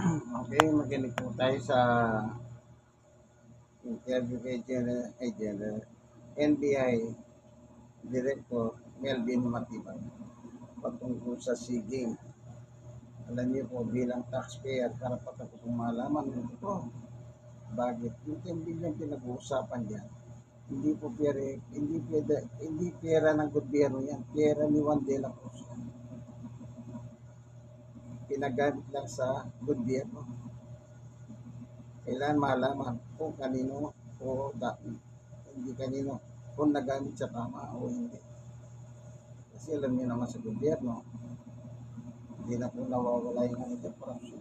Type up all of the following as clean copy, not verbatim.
Okay, makinig po tayo sa interview kay NBI Director Melvin Matibag patungkol sa SEA. Alam niyo po, bilang taxpayer, karapatan ko pong malaman ito. Bakit? Yung 10 billion pinag-uusapan diyan, hindi po pera, hindi pera ng gobyerno yan, pera ni Juan de la Cruz. Pinagamit lang sa gobyerno. Kailangan malaman kung kanino o hindi kanino, kung nagamit sa tama o hindi. Kasi alam niyo naman sa gobyerno, hindi na po nawawala yung ano dyan, corruption.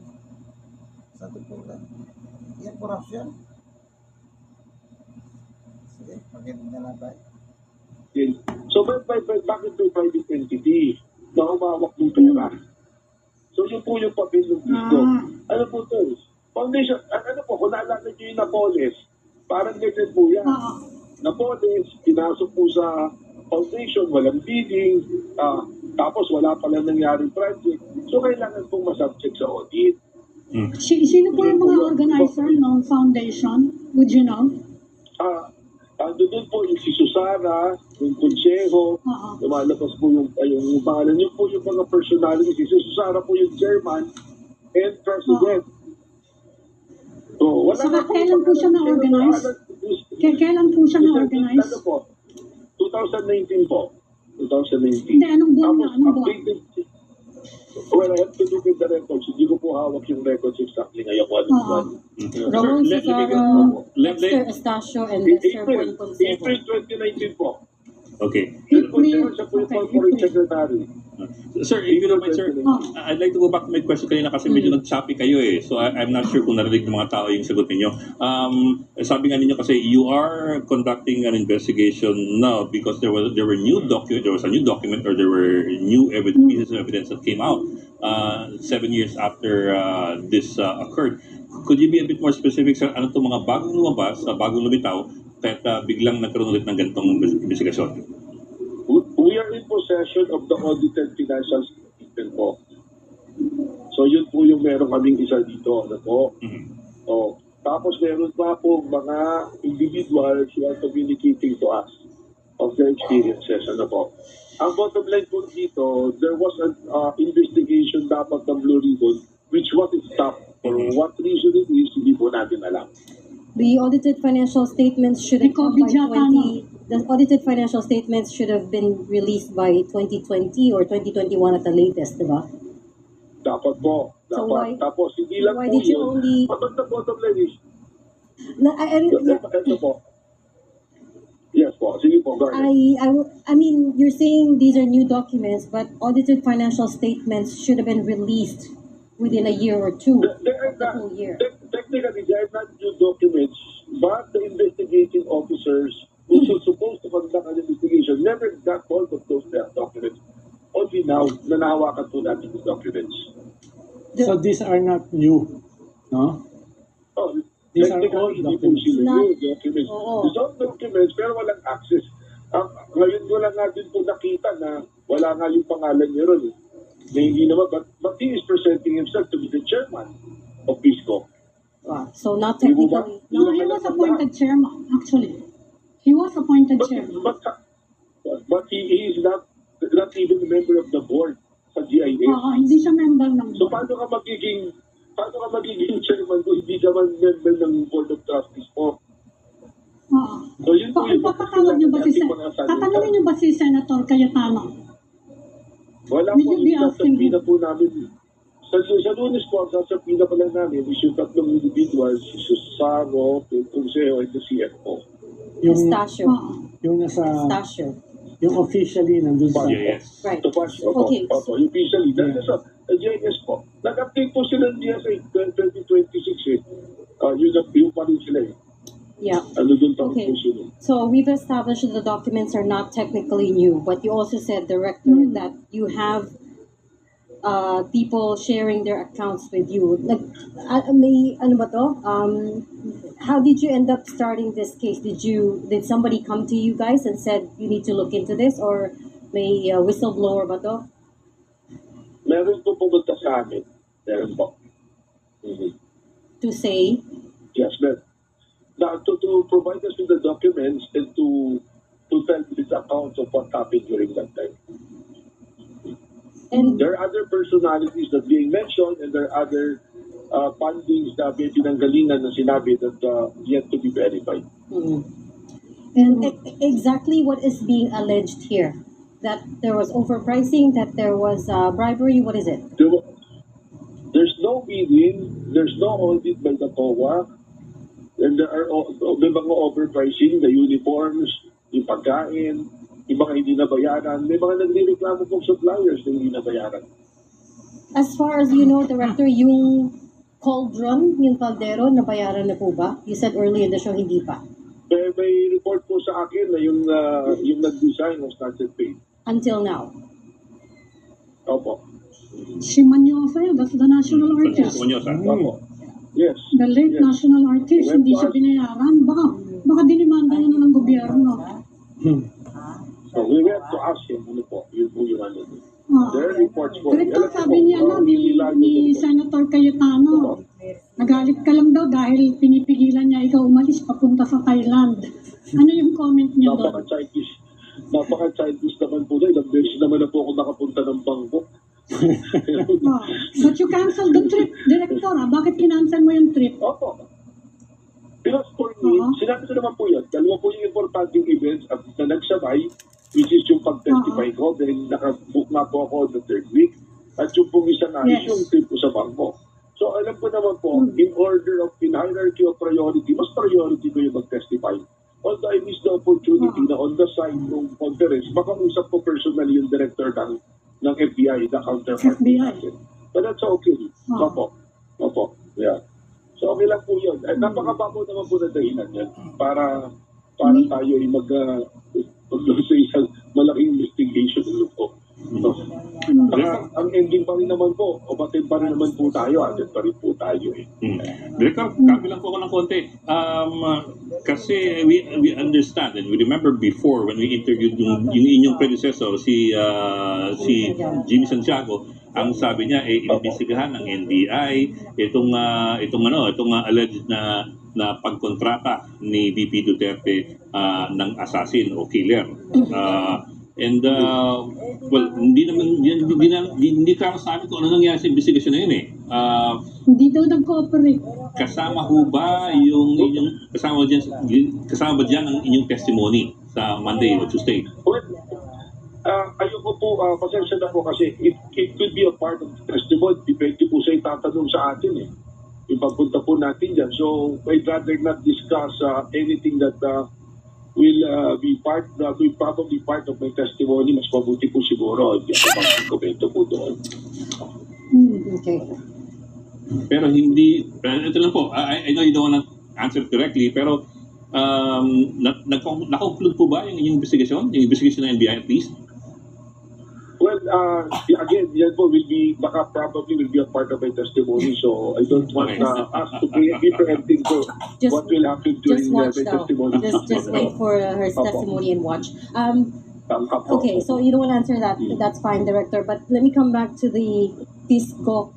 Sa totoo lang. Yan, corruption. Sige, makinig na lang tayo. So, bakit may private entity na humawak ng pera? So, yun po yung papel ng dito. Ano po ito? Foundation, ano po, kung naalala nyo yung Napoles, parang ganyan po yan. Napoles, pinasok po sa foundation, walang bidding, tapos wala pala nangyaring project. So, kailangan pong masubject sa audit. Sino po yung mga organizer ng foundation? Would you know? Doon po yung si Susana, yung konseho, lumalabas po yung pangalan. Yun po yung mga personality. Si Susana po yung chairman and president. So, wala Saka kailan po siya na-organize? Kailan po siya na-organize? Ano po? 2019 po. 2019. Hindi, anong buwan na? Anong buwan? Well, I have to look at the records. Hindi ko po hawak yung records exactly ngayon. Ramon Cesaro, Lester Estacio, and Lester April Consejo. 2019 po. Okay. Siya po yung corporate secretary. Sir, if you don't mind, sir, I'd like to go back to my question kanina kasi medyo nag-choppy kayo eh. So I'm not sure kung narinig ng mga tao yung sagot ninyo. Sabi nga ninyo kasi you are conducting an investigation now because there was a new document or there were new pieces of evidence that came out 7 years after this occurred. Could you be a bit more specific sa ano itong mga bagong lumabas, bagong lumitaw, at biglang nagkaroon ulit ng ganitong investigasyon? We are in possession of the audited financial statement po. So yun po yung meron kaming isa dito. Ano po? Tapos meron pa po mga individuals who are communicating to us of their experiences. Ano po? Ang bottom line po dito, there was an investigation dapat ng Blue Ribbon which was stopped. For what reason it is, hindi po natin alam. The audited financial statements should have come by 20. The audited financial statements should have been released by 2020 or 2021 at the latest, diba? Dapat po. So Dapat. Tapos hindi lang why po did you yun. only? But the bottom line is, Yeah. ito po. Yes po. Sige po. Go ahead. I mean, you're saying these are new documents, but audited financial statements should have been released within a year or two, the whole year. Technically, they are not new documents, but the investigating officers who were supposed to conduct an investigation never got hold of those documents. Only now, nanahawakan po natin these documents. So these are not new, no? Oh, These are technically, old hindi po documents. sila new documents. Oo. These are documents, pero walang access. Ngayon ko lang natin po nakita na wala nga yung pangalan niya ron. Hindi naman, but he is presenting himself to be the chairman of PISCO. So not technically. No, he was appointed chairman, actually. He was appointed chairman. But he is not even a member of the board sa GIS. Hindi siya member ng So board. paano ka magiging chairman kung hindi ka man member ng board of trustees po? So yun po yung Tatanungin niyo ba si Senator Cayetano? wala Will po you be yung asking sasabihin na po namin. Sa Lunes po, sasabihin na pala namin is yung tatlong individuals, si Susano, yung Consejo, and the CFO. Yung, Estacio. yung nasa, Estacio. yung officially nandun sa, Yes. Right. Ito pa, Okay. yung officially, dahil sa GIS po. Nag-update po sila ng GSA 2026 eh. Yung pa rin sila eh. Yeah. Ano dun pa rin Okay. po sila. So we've established that the documents are not technically new, but you also said, Director, that you have people sharing their accounts with you. Like, may ano ba to? How did you end up starting this case? Did somebody come to you guys and said you need to look into this, or may whistleblower ba to? Meron po pumunta sa amin. Meron po. to say, Yes, ma'am. Now, to provide us with the documents and to tell these accounts of what happened during that time. and There are other personalities that being mentioned and there are other fundings na may pinanggalingan na sinabi that yet to be verified. And exactly what is being alleged here? That there was overpricing, that there was bribery, what is it? There's no bidding, there's no audit by the COA, and there are may mga overpricing, the uniforms, yung pagkain, yung mga hindi nabayaran, may mga nagreklamo pong suppliers na hindi nabayaran. As far as you know, Director, yung cauldron, yung kaldero, nabayaran na po ba? You said earlier in the show, hindi pa. May report po sa akin na yung nag-design was not yet paid. Until now. Opo. si Manyosa, that's the national artist. Manyosa. Opo. Yes. The late Yes. national artist, hindi siya binayaran. Baka dinimanda na ng gobyerno. So we went to ask him, ano po, yun po yung ano. Ah. There are reports po. Direktor, sabi niya ni Senator Cayetano, nagalit ka lang daw dahil pinipigilan niya ikaw umalis papunta sa Thailand. Ano yung comment niya doon? Napaka-childish naman po na. Ilang beses naman na po ako nakapunta ng Bangkok. Ah, but you canceled the trip, Director. Bakit kinancel mo yung trip? Opo. Because for me, sinabi ko naman po yan, dalawa po yung importanteng events at na nagsabay, which is yung pag-testify ko, dahil nakabook na po ako the third week, at yung pong isa na is yung trip ko sa Bangkok. So alam ko naman po, in hierarchy of priority, mas priority ko yung mag-testify. Although I missed the opportunity na on the side ng conference, makausap ko personally yung director ng FBI, the counterpart natin. But that's okay. Opo. Yeah. So okay lang po yun. At napakabago naman po na dahilan yan para tayo ay mag-doon sa isang malaking investigation ng po. So, ang ending pa rin naman po, obatin pa rin naman po tayo, atin pa rin po tayo eh. Director, kami lang po ako ng konti. Kasi we understand and we remember before when we interviewed yung inyong predecessor, si Jimmy Santiago, ang sabi niya imbestigahan ng NBI itong alleged na pagkontrata ni VP Duterte ng assassin o killer. Well, hindi kaya sa amin kung ano nangyari sa investigasyon na yun eh. Hindi daw nag-cooperate. Kasama ho ba yung inyong kasama ba diyan ang inyong testimony sa Monday o Tuesday? Well, ayoko po, pasensya na po kasi it could be a part of the testimony. Depende po sa itatanong sa atin eh. Yung pagpunta po natin dyan. So, I'd rather not discuss anything that will probably part of my testimony. Mas mabuti po siguro. Hindi ako mag-komento po doon. Okay. Pero hindi, ito lang po, I know you don't want to answer directly, pero na-conclude po ba yung inyong investigation? Yung investigation ng NBI at least? Well, again, yan po probably will be a part of my testimony. So I don't want us to be preempting for what will happen during just watch the though. testimony. Just wait for her testimony and watch. Okay, so you don't want to answer that. That's fine, Director. But let me come back to the Pisco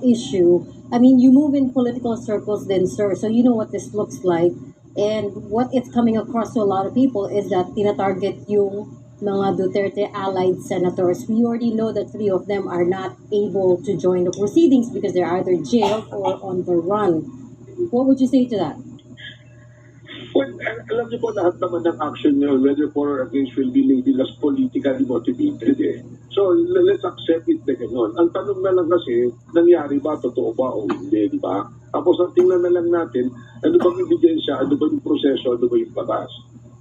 issue. I mean, you move in political circles then, sir, so you know what this looks like. And what it's coming across to a lot of people is that tina-target yung mga Duterte allied senators. We already know that 3 of them are not able to join the proceedings because they're either jailed or on the run. What would you say to that? Well, alam niyo po lahat naman ng action niyo, whether for or against, will be labeled as politically motivated eh. So, let's accept it na gano'n. Ang tanong na lang kasi, nangyari ba, totoo ba o hindi, di ba? Tapos ang tingnan na lang natin, ano bang ebidensya, ano ba yung proseso, ano ba yung batas.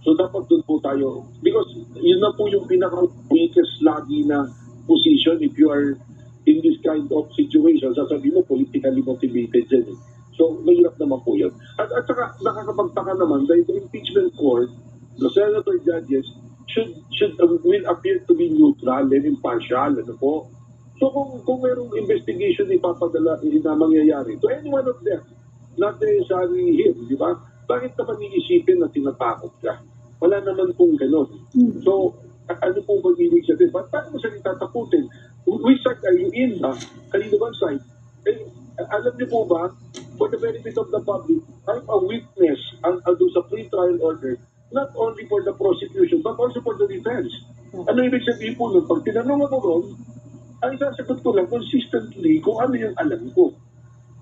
So, dapat doon po tayo, because yun na po yung pinaka-weakest lagi na position if you are in this kind of situation. Sasabi mo, politically motivated yan eh. So, mahirap naman po yun. At saka, nakakapagtaka naman, dahil the impeachment court, the senator judges, will appear to be neutral and impartial. Ano po? So, kung mayroong investigation ipapadala na mangyayari to any one of them, not necessarily him, di ba? Bakit naman iisipin na tinatakot ka? Wala naman pong gano'n. So, ano pong mag-ibig sabihin? Paano mo siya itatakutin? Which side are you in? Kanino bang side? Alam niyo po ba, for the benefit of the public, I'm a witness doon sa pre-trial order, not only for the prosecution, but also for the defense. Ano ibig sabihin po nun? Pag tinanong ako ron, ang sasagot ko lang consistently kung ano yung alam ko.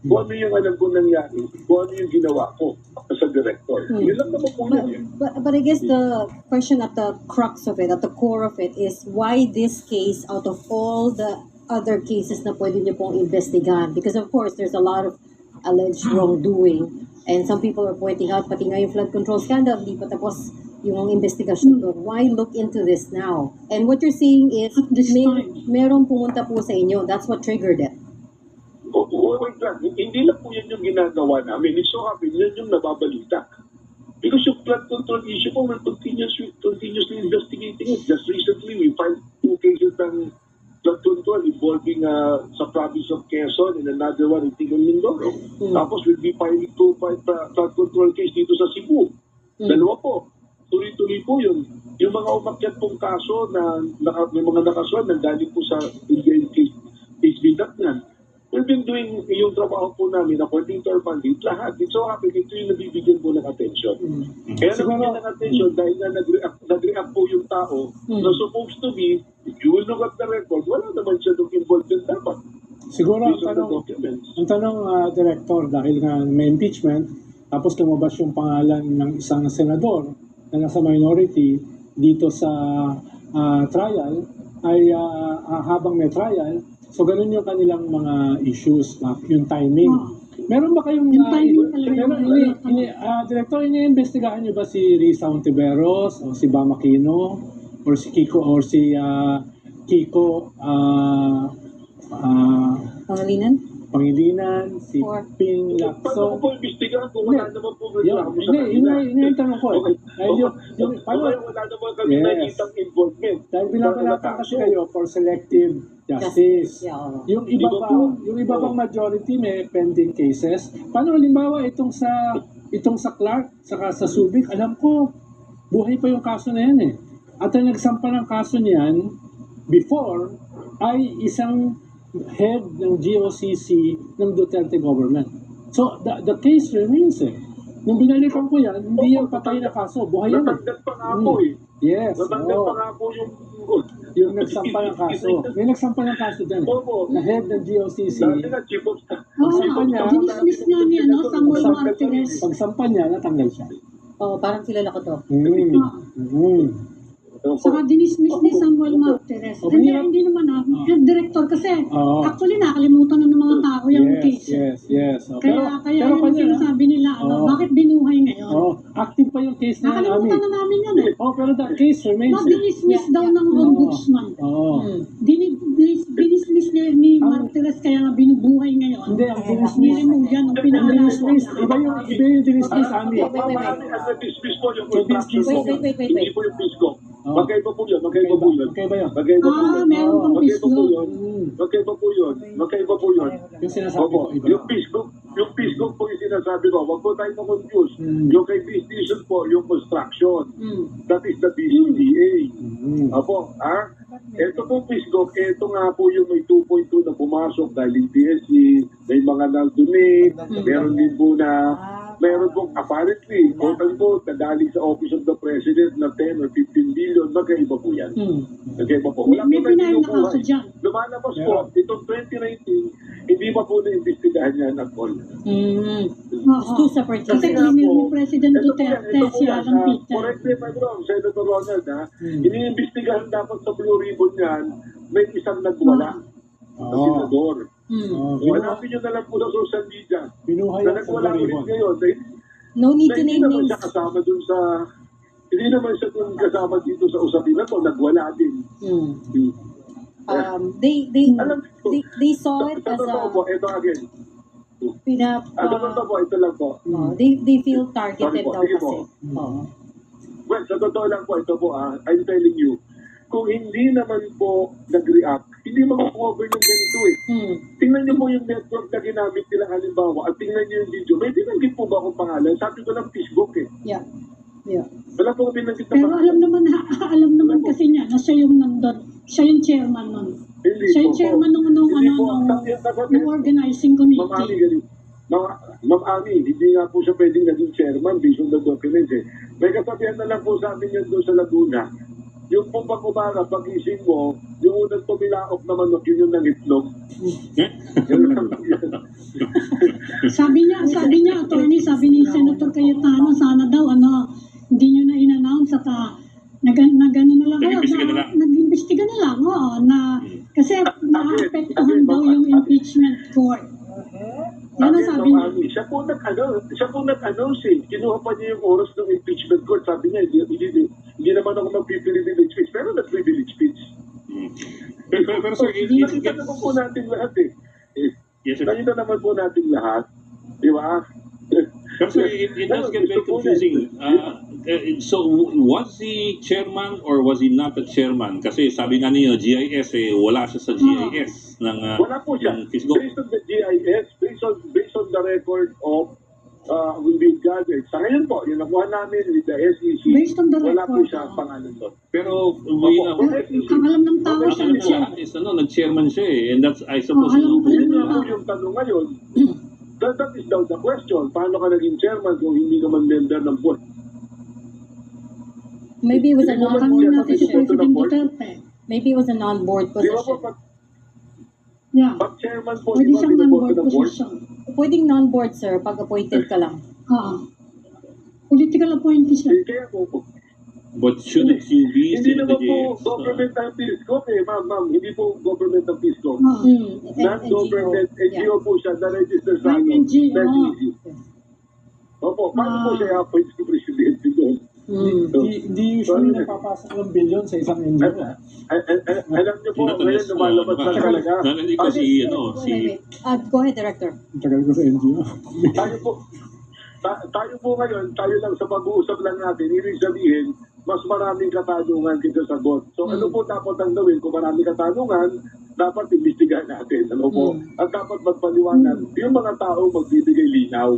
Kung ano yung alam ko nangyari, kung ano yung ginawa ko as a director. Yun lang naman po yun. But I guess the question at the crux of it, at the core of it, is why this case out of all the other cases na pwede niyo pong investigahan? Because of course, there's a lot of alleged wrongdoing. And some people are pointing out, pati nga yung flood control scandal, di pa tapos yung investigation doon. Why look into this now? And what you're saying is, At this time. merong pumunta po sa inyo. That's what triggered it. Wait lang, hindi lang po yan yung ginagawa namin. It's so happy, yan yung nababalita. Because yung flood control issue po, we're continuously investigating it. Just recently, we filed 2 cases ng flood control involving sa province of Quezon and another one in Tigong Mindoro. Tapos we'll be filing 2 flood control case dito sa Cebu. Dalawa po. Tuloy-tuloy po yun. Yung mga umakyat pong kaso na may mga nakasuhan na galing po sa Indian case bidat we've been doing yung trabaho po namin according to our mandate. Lahat. It's so happy. Ito yung nabibigyan po ng attention. Kaya nabibigyan ng attention dahil na nag-react po yung tao na supposed to be, if you will look at the record, wala naman siya doon involved din dapat. Siguro ang Based on the documents. tanong, Director, dahil nga may impeachment, tapos lumabas yung pangalan ng isang senador na nasa minority dito sa trial, ay habang may trial, so ganun yung kanilang mga issues, yung timing. Meron ba kayong Yung timing talaga. Director, iniimbestigahan niyo ba si Risa Ontiveros o si Bam Aquino or si Kiko Pangilinan, si Or- Ping Paano Lacson? po imbestigahan kung wala naman po reklamo sa Yun yung tanong ko. Okay. Ay, paano, Okay, wala naman kami Yes. nakitang involvement. dahil binabalatan kasi kayo for selective justice. Yeah. Yung iba Di ba pa, po? yung iba pang majority may pending cases. Paano halimbawa itong sa Clark, saka sa Subic, alam ko buhay pa yung kaso na yan eh. At ang nagsampa ng kaso niyan before ay isang head ng GOCC ng Duterte government. So the case remains eh. Nung binalikan ko yan, hindi yan patay na kaso, buhay yan eh. Natanggal pa nga po eh. Yes, Natanggal oo. pa nga po Yung nagsampa ng kaso. May nagsampa ng kaso din. Opo. Na head ng GOCC. Dati nga, chief of staff. Dinismiss nga niya, no? Samuel Martinez. Pagsampa niya, natanggal siya. Oh, parang kilala ko to. Saka dinismiss ni Samuel Martinez. Oh, Hindi, mahirap. hindi naman yung director kasi Oo. actually nakalimutan na ng mga tao yung case. Yes. Oh, Kaya pero yung kanya, sinasabi nila, Oo. bakit binuhay ngayon? active pa yung case na Nakalimutan na namin yan eh. pero the case remains. No, dinismiss daw ng Oo. ombudsman. Oo. Dinismiss ni Martinez kaya nga binubuhay ngayon. Hindi, ang dinismiss. Minimum yan ang Ang pinaalala. dinismiss. Iba yung dinismiss, Ami. Wait. Nag-dismiss po yung Wait. Hindi po yung fisco. Oh. Magkaiba po yun. Magkaiba po yun. Okay ba yun? Magkaiba po yun. Meron pang Magkaiba po fisco. yun. Magkaiba po yun. Magkaiba po yun. Yung sinasabi Opo, ko, iba. yung fisco po yung sinasabi ko. Huwag po tayo ma-confuse. Yung kay Vision po, yung construction. That is the BCDA. Opo, ito po fisco, ito nga po yung may 2.2 na pumasok dahil yung PSC, may mga nag-donate, meron din po na meron pong apparently, quote-unquote, nagaling sa Office of the President na 10 or 15 billion, magkaiba po yan. Magkaiba po. Wala May po pinay na kinukuha kaso eh. dyan. Lumalabas po, itong 2019, hindi pa po na-investigahan yan at all. It's two separate Kasi cases. email ni President Duterte si Alan Peter. Correct me if I'm wrong, Senator Ronald, iniimbestigahan dapat sa Blue Ribbon yan, may isang nagwala. Na senador. Hanapin nyo na lang po sa social media. Pinuhay Na ang nagwala ulit Ribbon. ngayon. No need to Hindi name naman names. siya kasama dun sa... Hindi naman siya dun kasama dito sa usapin na to. Nagwala din. They saw it as Totoo po, ito again. Totoo po, ito lang po. they feel targeted Sorry po, daw sige kasi. po. Well, sa totoo lang po, ito po I'm telling you, kung hindi naman po nag-react, hindi mag-cover ng ganito eh. Tingnan niyo po yung network na ginamit nila halimbawa at tingnan niyo yung video. May binanggit po ba akong pangalan? Sabi ko lang Facebook eh. Yeah. Wala po binanggit na Pero pangalan. alam naman kasi niya na siya yung nandun. Siya yung chairman nun. Hindi Siya yung po. chairman nung Hindi po. organizing Mamami committee. ganito. Ma'am Ami, hindi nga po siya pwedeng naging chairman based on the documents eh. May kasabihan na lang po sa amin yan doon sa Laguna. Yung po pag umaga, pag-ising mo, yung unang tumilaok na manok, yun yung nangitlog. Yan lang yan. Sabi niya, attorney, sabi ni Senator Cayetano, sana daw, hindi nyo na in-announce at nag-ano na lang kayo, Nag-imbestiga na lang. nag-imbestiga na lang, kasi naapektuhan daw yung impeachment court. Yan ang sabi niya. Siya po nag-announce eh. Kinuha pa niya yung oras ng impeachment court. Sabi niya, hindi naman ako mag-privilege speech, pero nag-privilege speech. Pero sir, Nakita naman po natin lahat eh. yes, sir. Nakita naman po natin lahat. Di ba? Pero sir, it does get very confusing. So, was he chairman or was he not a chairman? Kasi sabi nga niyo, GIS, wala siya sa GIS ng Wala po siya. ng Fisgo. Based on the GIS, based on the record of we've gathered. Sa ngayon po, yung nakuha namin with the SEC, Based on the wala po record, siya pangalan doon. Pero, Ang alam ng tao ang siya alam na ng lahat is, nag-chairman siya eh. And that's, I suppose, alam Yun ng nga po tao. yung tanong ngayon. That is daw the question. Paano ka naging chairman kung hindi ka man member ng board? Maybe it was a Tanong non-board natin si position. President Duterte. Maybe it was a non-board Di ba po, position. Yeah. pag chairman po, Pwede di ba, siyang binuboto non-board ng board? position. Pwedeng non-board, sir, pag appointed ka lang. Political appointee siya. Kaya po, but shouldn't you be hindi still in naman the po GIS? government ng PISCOP eh, ma'am. Hindi po government ng PISCOP. Non-government NGO po siya na-register sa Ay, NGO. SEC. Opo, paano po siya appoint si Presidente doon? Hindi usually napapasok ng bilyon sa isang NGO. Alam niyo po, ngayon lumalabas na talaga. Narinig ko si, si... Go ahead, Director. Ang tagal ko sa NGO. Tayo po ngayon, tayo lang sa pag-uusap lang natin, ibig sabihin, mas maraming katanungan kaysa sagot. So ano po dapat ang gawin? Kung maraming katanungan, dapat imbestigahan natin. Ano po? At dapat magpaliwanag. Yung mga tao magbibigay linaw.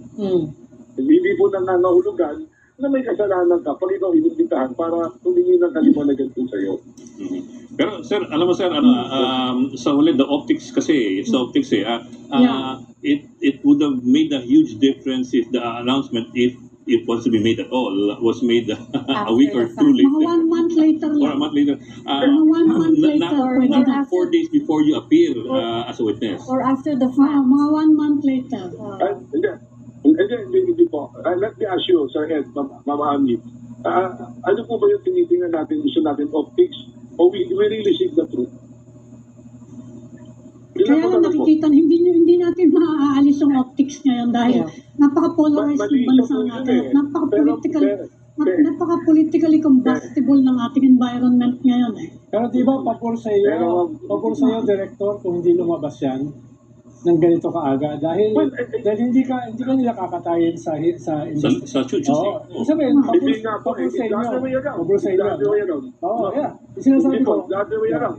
Hindi po nangangahulugan na may kasalanan ka pag ikaw inimbitahan para tumingin ng kaliwanagan po sa'yo. Pero sir, alam mo sir, sa huli, the optics kasi, it's the optics it would have made a huge difference if the announcement, if it was to be made at all, was made a week or two Mga later. 1 month later Or a lang. month later. Mga 1 month later. Pwede Not na. 4 days before you appear as a witness. Or after the fact. Mga 1 month later. Hindi po. Let me ask you, Sir Ed, Mama Ami, ano po ba yung tinitingnan natin, gusto natin optics, o we really seek the truth? Kaya nga nakikita, hindi natin maaalis yung optics ngayon dahil napaka-polarized ng bansa natin at napaka-politically combustible ng ating environment ngayon eh. Pero di ba, pabor sa iyo, Director, kung hindi lumabas yan ng ganito kaaga dahil hindi ka nila kakatayin sa Chuchu. sabihin, Hindi nga po, pabor sa inyo. the other way around. Pabor sa inyo. The other way around. Oo, yeah. Sinasabi Hindi ko. po, the other way around.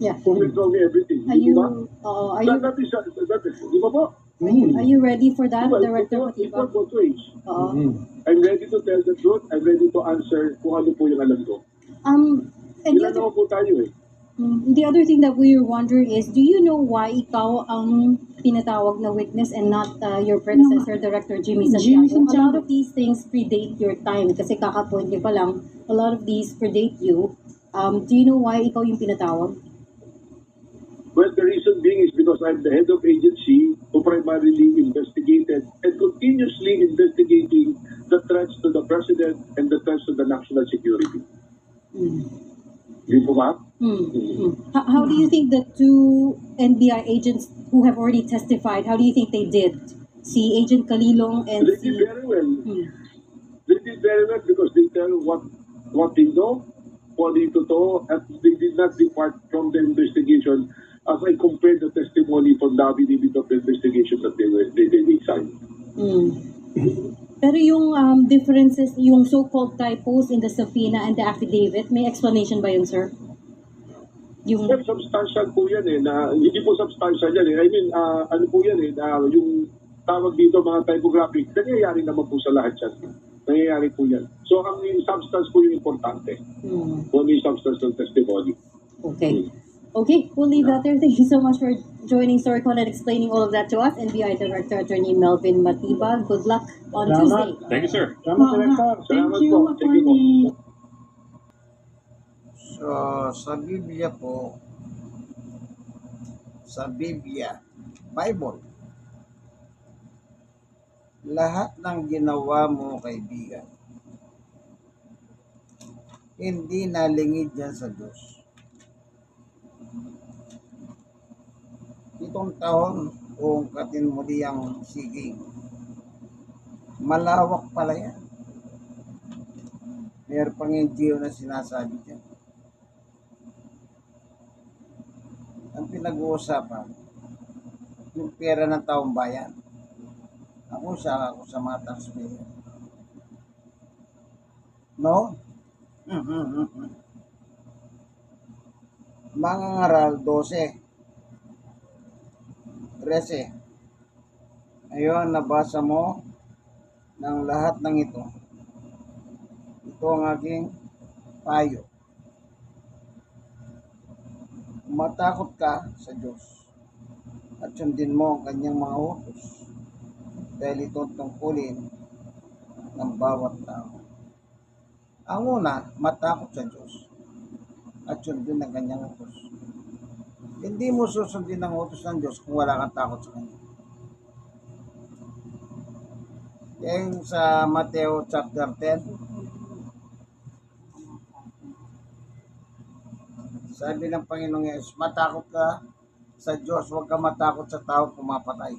Yeah. Kung ito everything. Are you, Di ba? are you, Di ba po? are you ready for that, Well, Director it Matiba? both ways. Oo. I'm ready to tell the truth. I'm ready to answer kung ano po yung alam ko. And the Ilan other, naman po tayo eh. the other thing that we're wondering is, do you know why ikaw ang pinatawag na witness and not your predecessor, Director Jimmy Jimmy Santiago? A lot Santiago. of these things predate your time kasi kaka-point niyo pa lang, a lot of these predate you. Do you know why ikaw yung pinatawag? Well, the reason being is because I'm the head of agency who primarily investigated and continuously investigating the threats to the president and the threats to the national security. Di po ba? How do you think the two NBI agents who have already testified, how do you think they did? Si Agent Kalilong and They si... did very well. They did very well because they tell what they know, what they totoo, and they did not depart from the investigation as I compared the testimony from the affidavit of the investigation that they signed. Pero yung differences, yung so-called typos in the subpoena and the affidavit, may explanation ba yun, sir? Yung... Well, substantial po yan eh, na, hindi po substantial yan eh. I mean, ano po yan eh, yung tawag dito mga typographic, nangyayari naman po sa lahat yan. Nangyayari po yan. So, ang yung substance po yung importante. Kung ano yung substance ng testimony. Okay. Okay, we'll leave that there. Thank you so much for joining Storycon and explaining all of that to us. NBI Director Attorney Melvin Matibag. Good luck on Salamat. Tuesday. Thank you, sir. Salamat, Director. Thank Salamat you, po. Thank you po. Attorney. So, sa Biblia po, sa Biblia, Bible, lahat ng ginawa mo, kaibigan, hindi nalingid yan sa Diyos. 7 taon kung katin mo diyang siging, malawak pala yan. Mayroon pang NGO na sinasabi dyan. Ang pinag-uusapan, yung pera ng taong bayan. Ako sa mga taxpayer. No? Mga ngaral, 12. 13. Ayun, nabasa mo ng lahat ng ito. Ito ang aking payo. Matakot ka sa Diyos at sundin mo ang kanyang mga utos dahil ito ang tungkulin ng bawat tao. Ang una, matakot sa Diyos at sundin ang kanyang utos. Hindi mo susundin ang utos ng Diyos kung wala kang takot sa Kanya. Yung sa Mateo chapter 10, sabi ng Panginoong Yesus, matakot ka sa Diyos, huwag ka matakot sa tao pumapatay.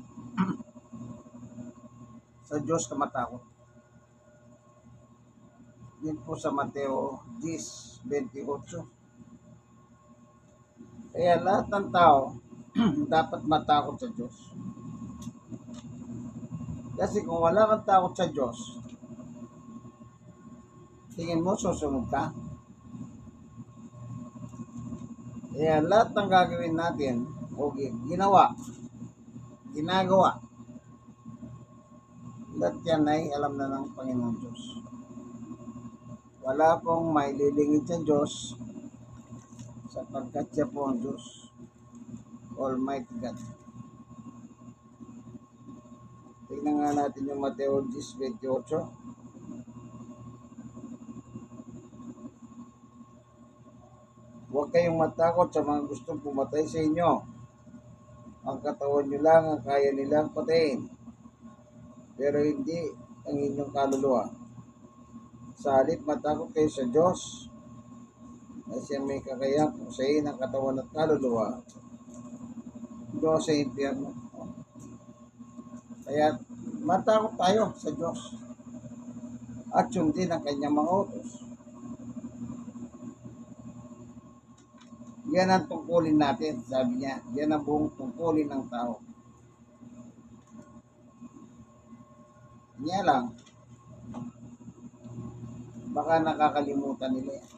Sa Diyos ka matakot. Yun po sa Mateo 10:28. Kaya lahat ng tao dapat matakot sa Diyos. Kasi kung wala kang takot sa Diyos, tingin mo susunod ka. Kaya lahat ng gagawin natin, o ginagawa, lahat yan ay alam na ng Panginoon Diyos. Wala pong maililingid sa Diyos sapagkat siya po ang Diyos, Almighty God. Tingnan nga natin yung Mateo 10:28. Huwag kayong matakot sa mga gustong pumatay sa inyo. Ang katawan nyo lang ang kaya nilang patayin, pero hindi ang inyong kaluluwa. Sa halip, matakot kayo sa Diyos na siya may kakayang pusayin ang katawan at kaluluwa doon sa impyerno. Kaya matakot tayo sa Diyos at sundin ang kanyang mga utos. Yan ang tungkulin natin, sabi niya. Yan ang buong tungkulin ng tao. Niya lang, baka nakakalimutan nila yan.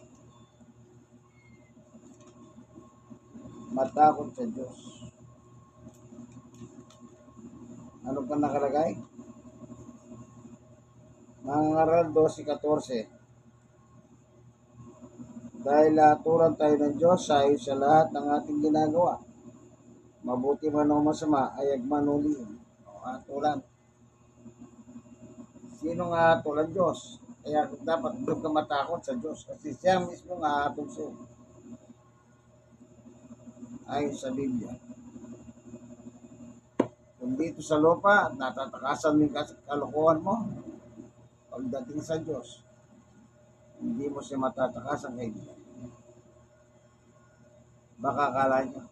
Matakot sa Diyos. Ano pa nakalagay? Mangangaral 12:14. Dahil aturan tayo ng Diyos sa ayos sa lahat ng ating ginagawa. Mabuti man o masama, ay agmanuliin. O atulan. Sino nga atulan Diyos? Kaya dapat doon ka matakot sa Diyos kasi siya mismo nga atong siya. Ayon sa Biblia. Kung dito sa lupa, natatakasan mo yung kalokohan mo, pagdating sa Diyos, hindi mo siya matatakasan kaibigan. Baka akala nyo,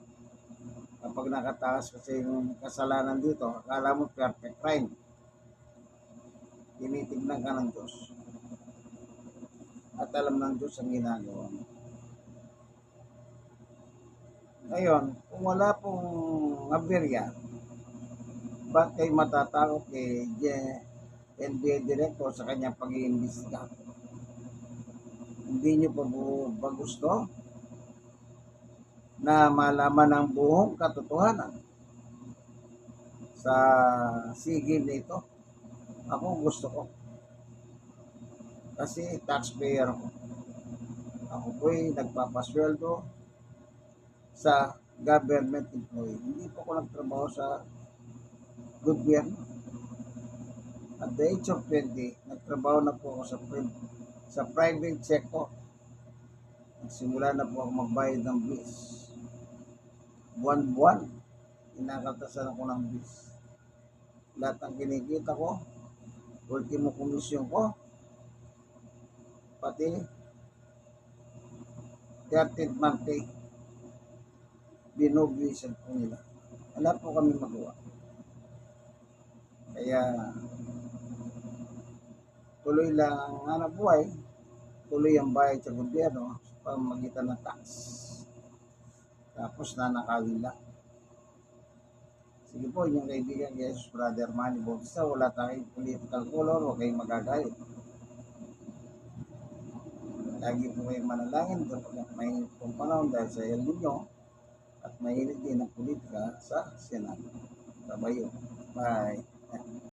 kapag nakatakas kasi yung kasalanan dito, akala mo perfect crime. Tinitignan ka ng Diyos. At alam ng Diyos ang ginagawa mo. Ngayon, kung wala pong aberya, ba't kayo matatakot kay NBI Director sa kanyang pag-iimbestiga? Hindi nyo pa gusto na malaman ang buong katotohanan sa sigil nito? Ako gusto ko. Kasi taxpayer ko. Ako po'y nagpapasweldo sa government employee. Hindi po ako nagtrabaho sa gobyerno. At the age of 20, nagtrabaho na po ako sa private sector. Nagsimula na po ako magbayad ng bis. Buwan-buwan, inakaltasan ako ng bis. Lahat ng kinikita ko, ultimo komisyon ko, pati 13th month pay, binobwisan po nila. Wala po kami magawa. Kaya, tuloy lang ang hanap buhay, tuloy ang bayad sa gobyerno sa pamamagitan ng tax. Tapos nanakawin lang. Sige po, inyong kaibigan, Jesus Brother Manny Bautista, wala tayong political color, huwag kayong magagalit. Lagi po kayong manalangin, may pong panahon dahil sa El Niño at mahilig din ang politika sa Senado. Tabayo. Bye.